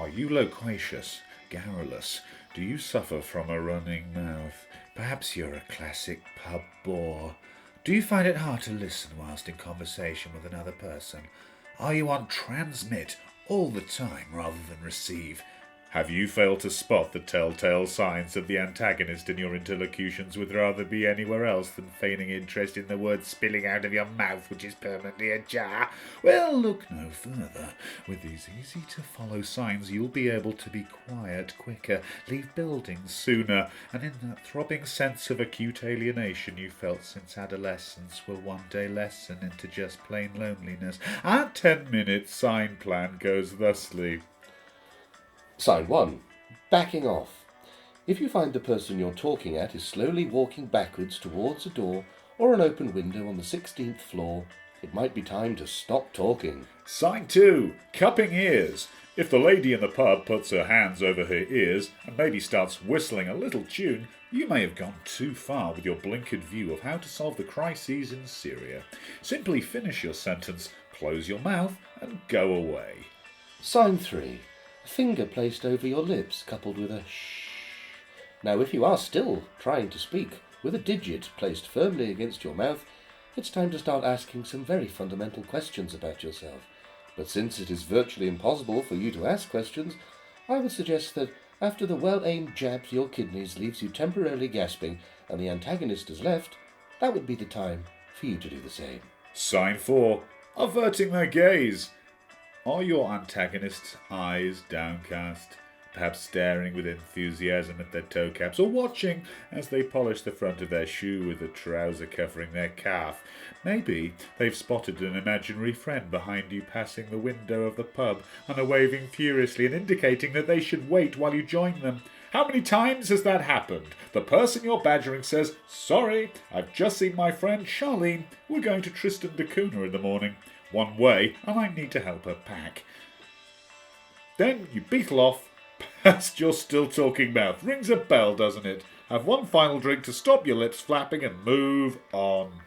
Are you loquacious, garrulous? Do you suffer from a running mouth? Perhaps you're a classic pub bore. Do you find it hard to listen whilst in conversation with another person? Are you on transmit all the time rather than receive? Have you failed to spot the telltale signs that the antagonist in your interlocutions would rather be anywhere else than feigning interest in the words spilling out of your mouth, which is permanently ajar? Well, look no further. With these easy-to-follow signs, you'll be able to be quiet quicker, leave buildings sooner, and in that throbbing sense of acute alienation you felt since adolescence will one day lessen into just plain loneliness. Our 10-minute sign plan goes thusly. Sign 1. Backing off. If you find the person you're talking at is slowly walking backwards towards a door or an open window on the 16th floor, it might be time to stop talking. Sign 2. Cupping ears. If the lady in the pub puts her hands over her ears and maybe starts whistling a little tune, you may have gone too far with your blinkered view of how to solve the crises in Syria. Simply finish your sentence, close your mouth, and go away. Sign 3. A finger placed over your lips coupled with a shh. Now, if you are still trying to speak with a digit placed firmly against your mouth, it's time to start asking some very fundamental questions about yourself. But since it is virtually impossible for you to ask questions, I would suggest that after the well-aimed jab to your kidneys leaves you temporarily gasping and the antagonist has left, that would be the time for you to do the same. Sign 4. Averting their gaze. Are your antagonist's eyes downcast, perhaps staring with enthusiasm at their toe caps, or watching as they polish the front of their shoe with a trouser covering their calf? Maybe they've spotted an imaginary friend behind you passing the window of the pub and are waving furiously and indicating that they should wait while you join them. How many times has that happened? The person you're badgering says, "Sorry, I've just seen my friend Charlene. We're going to Tristan da Cunha in the morning. One way, and I need to help her pack." Then you beetle off past your still-talking mouth. Rings a bell, doesn't it? Have one final drink to stop your lips flapping and move on.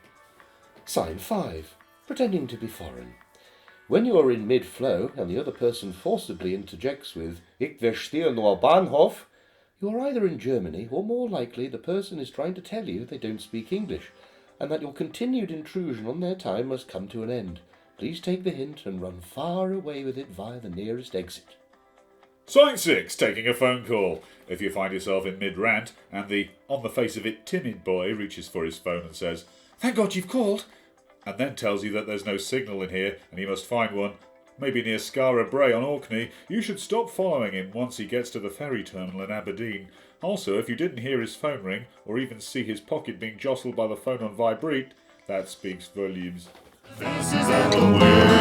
Sign 5. Pretending to be foreign. When you are in mid-flow and the other person forcibly interjects with "Ich verstehe nur Bahnhof," you are either in Germany or more likely the person is trying to tell you they don't speak English and that your continued intrusion on their time must come to an end. Please take the hint and run far away with it via the nearest exit. Sign 6. Taking a phone call. If you find yourself in mid-rant and the on-the-face-of-it timid boy reaches for his phone and says, "Thank God you've called," and then tells you that there's no signal in here and he must find one, maybe near Skara Brae on Orkney, you should stop following him once he gets to the ferry terminal in Aberdeen. Also, if you didn't hear his phone ring or even see his pocket being jostled by the phone on vibrate, that speaks volumes. Faces at the wheel.